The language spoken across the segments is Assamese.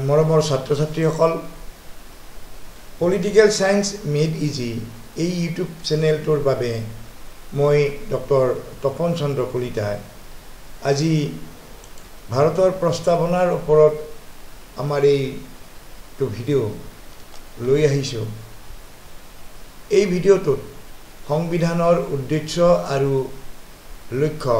মৰমৰ ছাত্ৰ ছাত্ৰীসকল পলিটিকেল সায়েন্স মেড ইজি এই ইউটিউব চেনেলটোৰ বাবে মই ডক্টৰ তপন চন্দ্ৰ কলিতাই আজি ভাৰতৰ প্ৰস্তাৱনাৰ ওপৰত আমাৰ এইটো ভিডিঅ' লৈ আহিছোঁ। এই ভিডিঅ'টোত সংবিধানৰ উদ্দেশ্য আৰু লক্ষ্য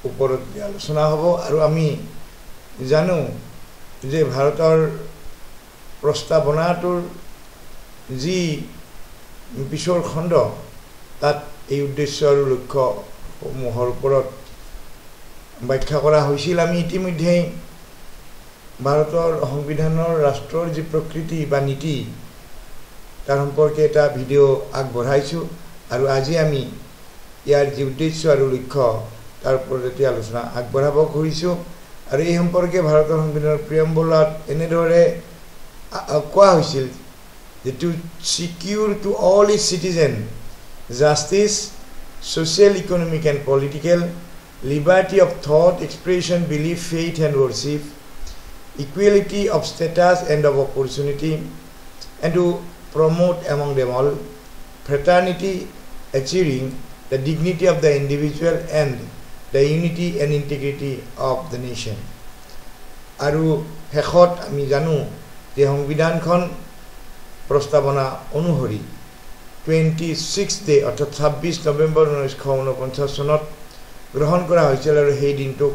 ওপৰত আলোচনা হ'ব আৰু আমি জানো যে ভাৰতৰ প্ৰস্তাৱনাটোৰ যি পিছৰ খণ্ড তাত এই উদ্দেশ্য আৰু লক্ষ্যসমূহৰ ওপৰত ব্যাখ্যা কৰা হৈছিল। আমি ইতিমধ্যে ভাৰতৰ সংবিধানৰ ৰাষ্ট্ৰৰ যি প্ৰকৃতি বা নীতি তাৰ সম্পৰ্কে এটা ভিডিঅ' আগবঢ়াইছোঁ আৰু আজি আমি ইয়াৰ যি উদ্দেশ্য আৰু লক্ষ্য তাৰ ওপৰত এতিয়া আলোচনা আগবঢ়াব খুজিছোঁ। আৰু এই সম্পৰ্কে ভাৰতৰ সংবিধানৰ প্ৰিএম্বলত এনেদৰে কোৱা হৈছিল যে to secure to all its citizen justice social, economic and political, liberty of thought, expression, belief, faith and worship, equality of status and of opportunity, and to promote among them all fraternity, achieving the dignity of the individual and the unity and integrity of the nation. আৰু শেষত আমি জানো যে সংবিধানখন প্ৰস্তাৱনা অনুসৰি 26 ডে অৰ্থাৎ 26 নৱেম্বৰ 1949 চনত গ্ৰহণ কৰা হৈছিল আৰু সেই দিনটোক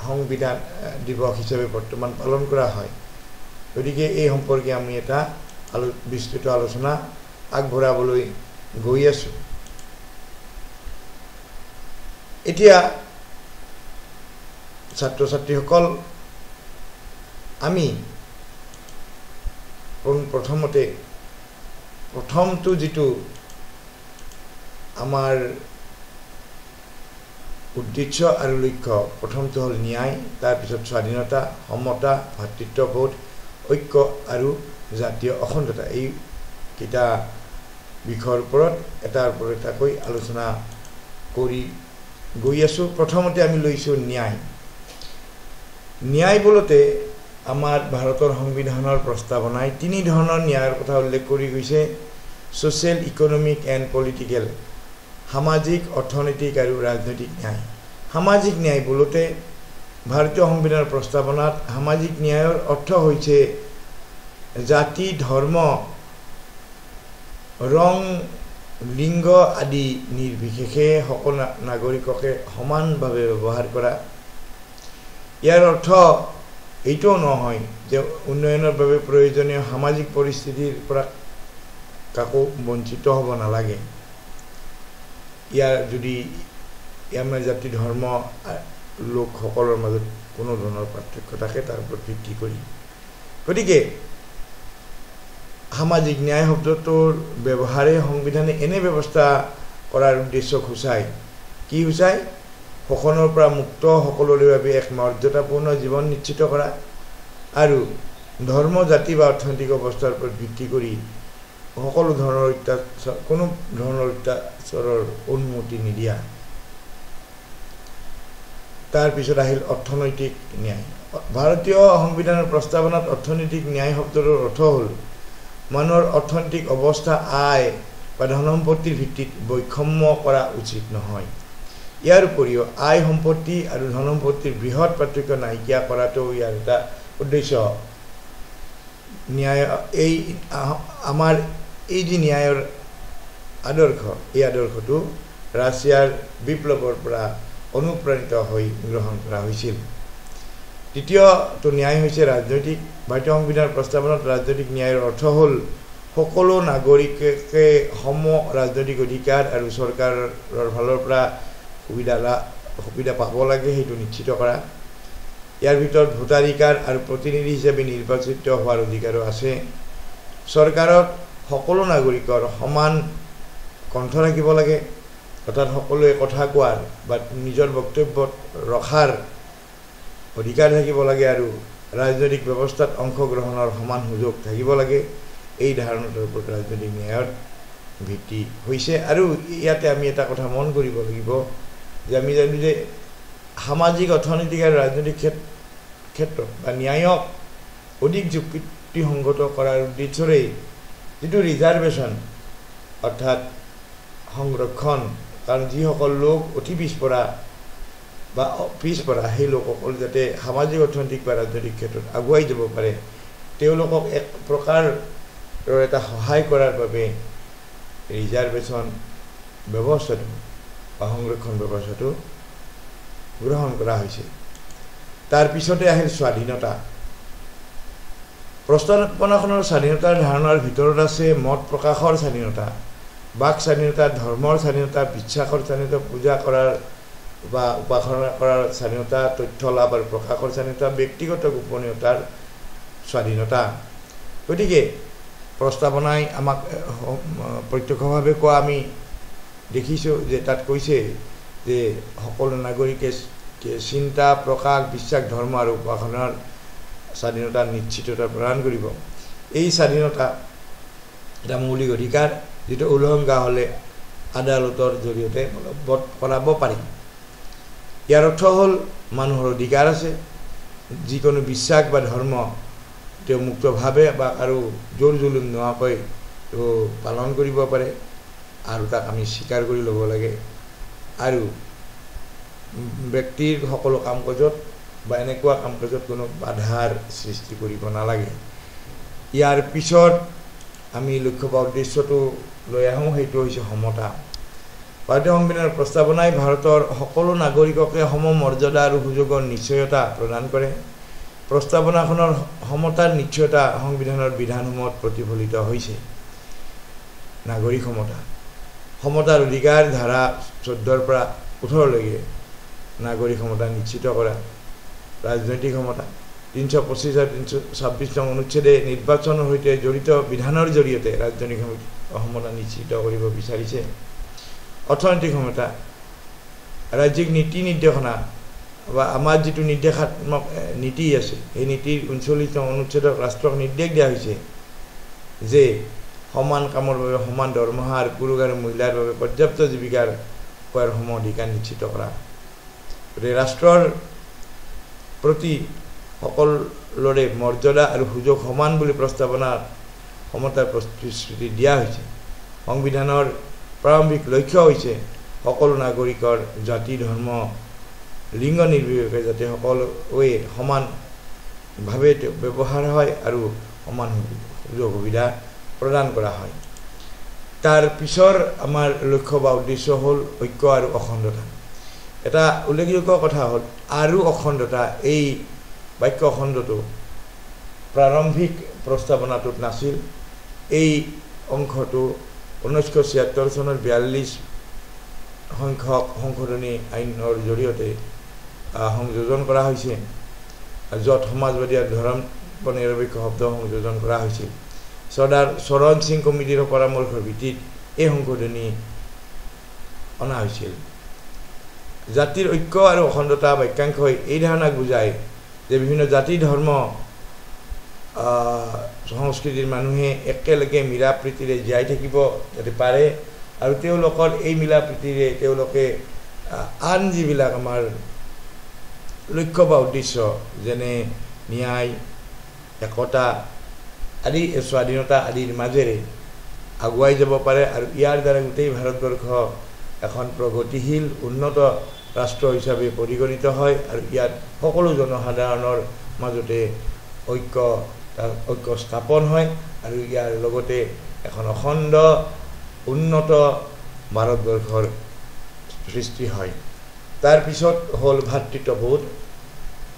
সংবিধান দিৱস হিচাপে বৰ্তমান পালন কৰা হয়। গতিকে এই সম্পৰ্কে আমি এটা বিস্তৃত আলোচনা আগবঢ়াবলৈ গৈ আছোঁ। এতিয়া ছাত্ৰ ছাত্ৰীসকল আমি প্ৰথমটো যিটো আমাৰ উদ্দেশ্য আৰু লক্ষ্য প্ৰথমটো হ'ল ন্যায়, তাৰপিছত স্বাধীনতা, সমতা, ভাতৃত্ববোধ, ঐক্য আৰু জাতীয় অখণ্ডতা। এইকেইটা বিষয়ৰ ওপৰত এটাৰ ওপৰত এটাকৈ আলোচনা কৰি গৈ আছোঁ। প্ৰথমতে আমি লৈছোঁ ন্যায়। ন্যায় বোলতে আমাৰ ভাৰতৰ সংবিধানৰ প্ৰস্তাৱনাই তিনি ধৰণৰ ন্যায়ৰ কথা উল্লেখ কৰি গৈছে: ছ'চিয়েল, ইকনমিক এণ্ড পলিটিকেল, সামাজিক, অৰ্থনৈতিক আৰু ৰাজনৈতিক ন্যায়। সামাজিক ন্যায় বোলতে ভাৰতীয় সংবিধানৰ প্ৰস্তাৱনাত সামাজিক ন্যায়ৰ অৰ্থ হৈছে জাতি, ধৰ্ম, ৰং, লিংগ আদি নিৰ্বিশেষে সকলো নাগৰিককে সমানভাৱে ব্যৱহাৰ কৰা। ইয়াৰ অৰ্থ এইটোও নহয় যে উন্নয়নৰ বাবে প্ৰয়োজনীয় সামাজিক পৰিস্থিতিৰ পৰা কাকো বঞ্চিত হ'ব নালাগে। যদি আমাৰ জাতি, ধৰ্ম, লোকসকলৰ মাজত কোনো ধৰণৰ পাৰ্থক্য থাকে তাৰ ওপৰত ভিত্তি কৰি। গতিকে সামাজিক ন্যায় শব্দটোৰ ব্যৱহাৰে সংবিধানে এনে ব্যৱস্থা কৰাৰ উদ্দেশ্যক সূচায়। কি সূচায়? শোষণৰ পৰা মুক্ত, সকলোৰে বাবে এক মৰ্যাদাপূৰ্ণ জীৱন নিশ্চিত কৰা আৰু ধৰ্ম, জাতি বা অৰ্থনৈতিক অৱস্থাৰ ওপৰত ভিত্তি কৰি কোনো ধৰণৰ অত্যাচাৰৰ অনুমতি নিদিয়া। তাৰপিছত আহিল অৰ্থনৈতিক ন্যায়। ভাৰতীয় সংবিধানৰ প্ৰস্তাৱনাত অৰ্থনৈতিক ন্যায় শব্দটোৰ অৰ্থ হ'ল মানুহৰ অৰ্থনৈতিক অৱস্থা, আয় বা ধন সম্পত্তিৰ ভিত্তিত বৈষম্য কৰা উচিত নহয়। ইয়াৰ উপৰিও আয়, সম্পত্তি আৰু ধন সম্পত্তিৰ বৃহৎ পাৰ্থক্য নাইকিয়া কৰাটো ইয়াৰ এটা উদ্দেশ্য। ন্যায় আমাৰ এই যি ন্যায়ৰ আদৰ্শ, এই আদৰ্শটো ৰাছিয়াৰ বিপ্লৱৰ পৰা অনুপ্ৰাণিত হৈ গ্ৰহণ কৰা হৈছিল। দ্বিতীয়টো ন্যায় হৈছে ৰাজনৈতিক। ভাৰতীয় সংবিধানৰ প্ৰস্তাৱনাত ৰাজনৈতিক ন্যায়ৰ অৰ্থ হ'ল সকলো নাগৰিকে সম ৰাজনৈতিক অধিকাৰ আৰু চৰকাৰৰ ফালৰ পৰা সুবিধা পাব লাগে, সেইটো নিশ্চিত কৰা। ইয়াৰ ভিতৰত ভোটাধিকাৰ আৰু প্ৰতিনিধি হিচাপে নিৰ্বাচিত হোৱাৰ অধিকাৰো আছে। চৰকাৰত সকলো নাগৰিকৰ সমান কণ্ঠ থাকিব লাগে, অৰ্থাৎ সকলোৱে কথা কোৱাৰ বা নিজৰ বক্তব্যত ৰখাৰ অধিকাৰ থাকিব লাগে আৰু ৰাজনৈতিক ব্যৱস্থাত অংশগ্ৰহণৰ সমান সুযোগ থাকিব লাগে। এই ধাৰণাটোৰ ওপৰত ৰাজনৈতিক ন্যায়ৰ ভিত্তি হৈছে। আৰু ইয়াতে আমি এটা কথা মন কৰিব লাগিব যে আমি জানো যে সামাজিক, অৰ্থনৈতিক আৰু ৰাজনৈতিক ক্ষেত্ৰত বা ন্যায়ক অধিক যুক্তিসংগত কৰাৰ উদ্দেশ্যৰে যিটো ৰিজাৰ্ভেশ্যন অৰ্থাৎ সংৰক্ষণ কাৰণ যিসকল লোক অতি পিছপৰা বা পিছপৰা সেই লোকসকল যাতে সামাজিক অৰ্থনৈতিক বা ৰাজনৈতিক ক্ষেত্ৰত আগুৱাই যাব পাৰে তেওঁলোকক এক প্ৰকাৰ এটা সহায় কৰাৰ বাবে ৰিজাৰ্ভেশ্যন ব্যৱস্থাটো বা সংৰক্ষণ ব্যৱস্থাটো গ্ৰহণ কৰা হৈছে তাৰ পিছতে আহিল স্বাধীনতা প্ৰস্তাৱনাখনৰ স্বাধীনতাৰ ধাৰণাৰ ভিতৰত আছে মত প্ৰকাশৰ স্বাধীনতা বাক স্বাধীনতা ধৰ্মৰ স্বাধীনতা বিশ্বাসৰ স্বাধীনতা পূজা কৰাৰ বা উপাসনা কৰাৰ স্বাধীনতা তথ্য লাভ আৰু প্ৰকাশৰ স্বাধীনতা ব্যক্তিগত গোপনীয়তাৰ স্বাধীনতা গতিকে প্ৰস্তাৱনাই আমাক প্ৰত্যক্ষভাৱে কোৱা আমি দেখিছোঁ যে তাত কৈছে যে সকলো নাগৰিকে চিন্তা প্ৰকাশ বিশ্বাস ধৰ্ম আৰু উপাসনাৰ স্বাধীনতা নিশ্চিততা প্ৰদান কৰিব এই স্বাধীনতা এটা মৌলিক অধিকাৰ যেটো উলংঘা হলে আদালতৰ জৰিয়তে বলবৎ কৰাব পাৰি ইয়াৰ অৰ্থ হল মানুহৰ অধিকাৰ আছে যিকোনো বিশ্বাস বা ধৰ্ম তেওঁ মুক্তভাৱে বা আৰু জোৰ জুলুম নোহোৱাকৈ পালন কৰিব পাৰে আৰু তাক আমি স্বীকাৰ কৰি ল'ব লাগে আৰু ব্যক্তিৰ সকলো কাম কাজত বা এনেকুৱা কাম কাজত কোনো বাধাৰ সৃষ্টি কৰিব নালাগে ইয়াৰ পিছত আমি লক্ষ্য বা উদ্দেশ্যটো লৈ আহোঁ সেইটো হৈছে সমতা ভাৰতীয় সংবিধানৰ প্ৰস্তাৱনাই ভাৰতৰ সকলো নাগৰিককে সমমৰ্যাদা আৰু সুযোগৰ নিশ্চয়তা প্ৰদান কৰে প্ৰস্তাৱনাখনৰ সমতাৰ নিশ্চয়তা সংবিধানৰ বিধানসমূহত প্ৰতিফলিত হৈছে নাগৰিক সমতাৰ অধিকাৰ ধাৰা 14 পৰা 18 লৈকে নাগৰিক সমতা নিশ্চিত কৰা ৰাজনৈতিক সমতা 325 আৰু 326 নং অনুচ্ছেদে নিৰ্বাচনৰ সৈতে জড়িত বিধানৰ জৰিয়তে ৰাজনৈতিক সমতা নিশ্চিত কৰিব বিচাৰিছে অৰ্থনৈতিক সমতা ৰাজ্যিক নীতি নিৰ্দেশনা বা আমাৰ যেটো নিৰ্দেশাত্মক নীতি আছে এই নীতিৰ 39 নং অনুচ্ছেদত ৰাষ্ট্ৰক নিৰ্দেশ দিয়া হৈছে যে সমান কামৰ বাবে সমান দৰমহা আৰু পুৰুষ আৰু মহিলাৰ বাবে পৰ্যাপ্ত জীৱিকাৰ কৰাৰ সম অধিকাৰ নিশ্চিত কৰা ৰাষ্ট্ৰৰ প্ৰতি সকলোৰে মৰ্যাদা আৰু সুযোগ সমান বুলি প্ৰস্তাৱনাত সমতাৰ প্ৰতিশ্ৰুতি দিয়া হৈছে সংবিধানৰ প্ৰাৰম্ভিক লক্ষ্য হৈছে সকলো নাগৰিকৰ জাতি ধৰ্ম লিংগ নিৰ্বিশেষে যাতে সকলোৱে সমানভাৱে ব্যৱহাৰ হয় আৰু সমান সুযোগ সুবিধা প্ৰদান কৰা হয় তাৰ পিছৰ আমাৰ লক্ষ্য বা উদ্দেশ্য হ'ল ঐক্য আৰু অখণ্ডতা এটা উল্লেখযোগ্য কথা হ'ল আৰু অখণ্ডতা এই বাক্য অখণ্ডটো প্ৰাৰম্ভিক প্ৰস্তাৱনাটোত নাছিল এই অংশটো 1976 চনৰ 42 সংখ্যক সংশোধনী আইনৰ জৰিয়তে সংযোজন কৰা হৈছে য'ত সমাজবাদী আৰু ধৰ্ম নিৰপেক্ষ শব্দ সংযোজন কৰা হৈছিল চৰ্দাৰ চৰণ সিং কমিটিৰ পৰামৰ্শৰ ভিত্তিত এই সংশোধনী অনা হৈছিল জাতিৰ ঐক্য আৰু অখণ্ডতা বাক্যাংশই এই ধাৰণাক বুজায় যে বিভিন্ন জাতি ধৰ্ম সংস্কৃতিৰ মানুহে একেলগে মিলা প্ৰীতিৰে জীয়াই থাকিব যাতে পাৰে আৰু তেওঁলোকৰ এই মিলা প্ৰীতিৰে তেওঁলোকে আন যিবিলাক আমাৰ লক্ষ্য বা উদ্দেশ্য যেনে ন্যায় একতা আদি স্বাধীনতা আদিৰ মাজেৰে আগুৱাই যাব পাৰে আৰু ইয়াৰ দ্বাৰা গোটেই ভাৰতবৰ্ষ এখন প্ৰগতিশীল উন্নত ৰাষ্ট্ৰ হিচাপে পৰিগণিত হয় আৰু ইয়াত সকলো জনসাধাৰণৰ মাজতে ঐক্য স্থাপন হয় আৰু ইয়াৰ লগতে এখন অখণ্ড উন্নত ভাৰতবৰ্ষৰ সৃষ্টি হয় তাৰ পিছত হ'ল ভাতৃত্ববোধ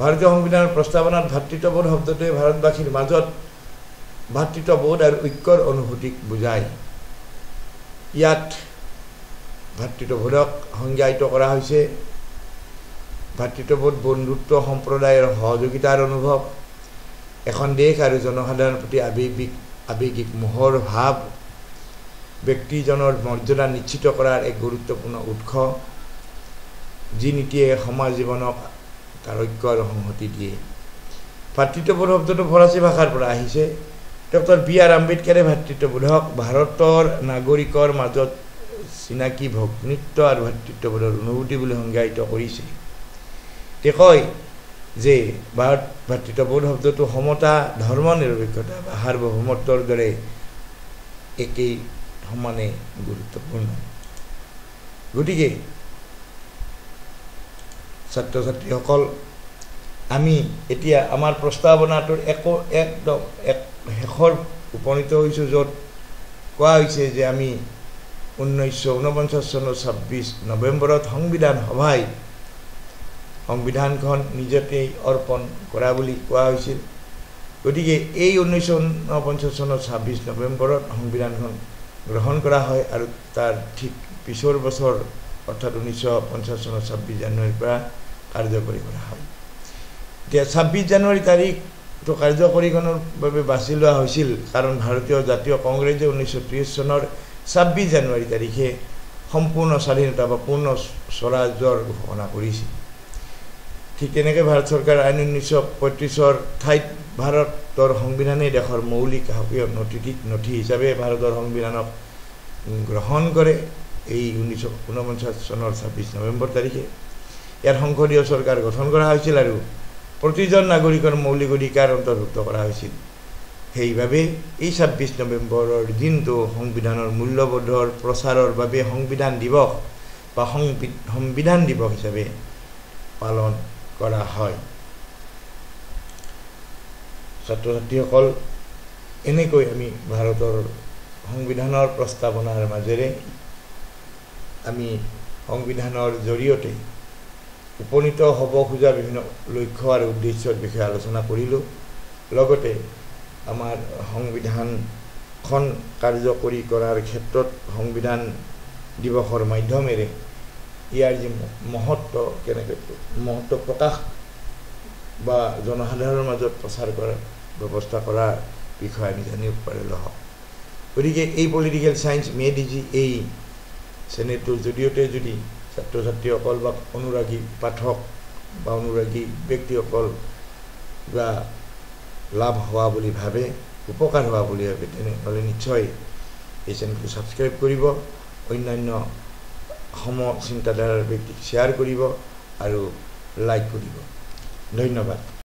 ভাৰতীয় সংবিধানৰ প্ৰস্তাৱনাত ভাতৃত্ববোধ শব্দটোৱে ভাৰতবাসীৰ মাজত ভাতৃত্ববোধ আৰু ঐক্যৰ অনুভূতিক বুজায় ইয়াত ভাতৃত্ববোধক সংজ্ঞায়িত কৰা হৈছে ভাতৃত্ববোধ বন্ধুত্ব সম্প্ৰদায়ৰ সহযোগিতাৰ অনুভৱ এখন দেশ আৰু জনসাধাৰণৰ প্ৰতি আৱেগিক মোহৰ ভাৱ ব্যক্তিজনৰ মৰ্যাদা নিশ্চিত কৰাৰ এক গুৰুত্বপূৰ্ণ উৎস যি নীতিয়ে সমাজ জীৱনক তাৰ ঐক্য আৰু সংহতি দিয়ে ভাতৃত্ববোধ শব্দটো ফৰাচী ভাষাৰ পৰা আহিছে ডক্টৰ বি.আৰ. আম্বেদকাৰে ভাতৃত্ববোধক ভাৰতৰ নাগৰিকৰ মাজত চিনাকি ভগ্নীত্ব আৰু ভাতৃত্ববোধৰ অনুভূতি বুলি সংজ্ঞায়িত কৰিছে তেওঁ কয় যে ভাৰত ভাতৃত্ববোধ শব্দটো সমতা ধৰ্ম নিৰপেক্ষতা বা সাৰ্বভৌমত্বৰ দৰে একেই সমানে গুৰুত্বপূৰ্ণ গতিকে ছাত্ৰ ছাত্ৰীসকল আমি এতিয়া আমাৰ প্ৰস্তাৱনাটোৰ একদম শেষৰ উপনীত হৈছোঁ য'ত কোৱা হৈছে যে আমি 1949 চনৰ 26 নৱেম্বৰত সংবিধান সভাই সংবিধানখন নিজতেই অৰ্পণ কৰা বুলি কোৱা হৈছিল গতিকে এই 1949 চনৰ 26 নৱেম্বৰত সংবিধানখন গ্ৰহণ কৰা হয় আৰু তাৰ ঠিক পিছৰ বছৰ অৰ্থাৎ 1950 চনৰ 26 জানুৱাৰীৰ পৰা কাৰ্যকৰী কৰা হয় এতিয়া 26 জানুৱাৰী তাৰিখটো কাৰ্যকৰীকৰণৰ বাবে বাছি লোৱা হৈছিল কাৰণ ভাৰতীয় জাতীয় কংগ্ৰেছে 1930 চনৰ 26 জানুৱাৰী তাৰিখে সম্পূৰ্ণ স্বাধীনতা বা পূৰ্ণ স্বৰাজ্যৰ ঘোষণা কৰিছিল ঠিক তেনেকৈ ভাৰত চৰকাৰ আইন 1935 ঠাইত ভাৰতৰ সংবিধানেই দেশৰ মৌলিক সাকীয় নথি হিচাপে ভাৰতৰ সংবিধানক গ্ৰহণ কৰে এই 1949 চনৰ 26 নৱেম্বৰ তাৰিখে ইয়াৰ সংসদীয় চৰকাৰ গঠন কৰা হৈছিল আৰু প্ৰতিজন নাগৰিকৰ মৌলিক অধিকাৰ অন্তৰ্ভুক্ত কৰা হৈছিল সেইবাবে এই 26 নৱেম্বৰৰ দিনটো সংবিধানৰ মূল্যবোধৰ প্ৰচাৰৰ বাবে সংবিধান দিৱস বা সংবিধান দিৱস হিচাপে পালন কৰা হয় ছাত্ৰ ছাত্ৰীসকল এনেকৈ আমি ভাৰতৰ সংবিধানৰ প্ৰস্তাৱনাৰ মাজেৰে আমি সংবিধানৰ জৰিয়তে উপনীত হ'ব খোজা বিভিন্ন লক্ষ্য আৰু উদ্দেশ্যৰ বিষয়ে আলোচনা কৰিলোঁ লগতে আমাৰ সংবিধানখন কাৰ্যকৰী কৰাৰ ক্ষেত্ৰত সংবিধান দিৱসৰ মাধ্যমেৰে ইয়াৰ যি মহত্ব কেনেকৈ মহত্ব প্ৰকাশ বা জনসাধাৰণৰ মাজত প্ৰচাৰ কৰাৰ ব্যৱস্থা কৰাৰ বিষয়ে আমি জানিব পাৰিলোঁ হওক গতিকে এই পলিটিকেল সায়েন্স মেডিজি এই চেনেলটোৰ জৰিয়তে যদি ছাত্ৰ ছাত্ৰীসকল বা অনুৰাগী পাঠক বা অনুৰাগী ব্যক্তিসকল বা লাভ হোৱা বুলি ভাবে উপকাৰ হোৱা বুলি ভাবে তেনেহ'লে নিশ্চয় এই চেনেলটো ছাবস্ক্ৰাইব কৰিব অন্যান্য চিন্তাধাৰাৰ ব্যক্তিক শ্বেয়াৰ কৰিব আৰু লাইক কৰিব ধন্যবাদ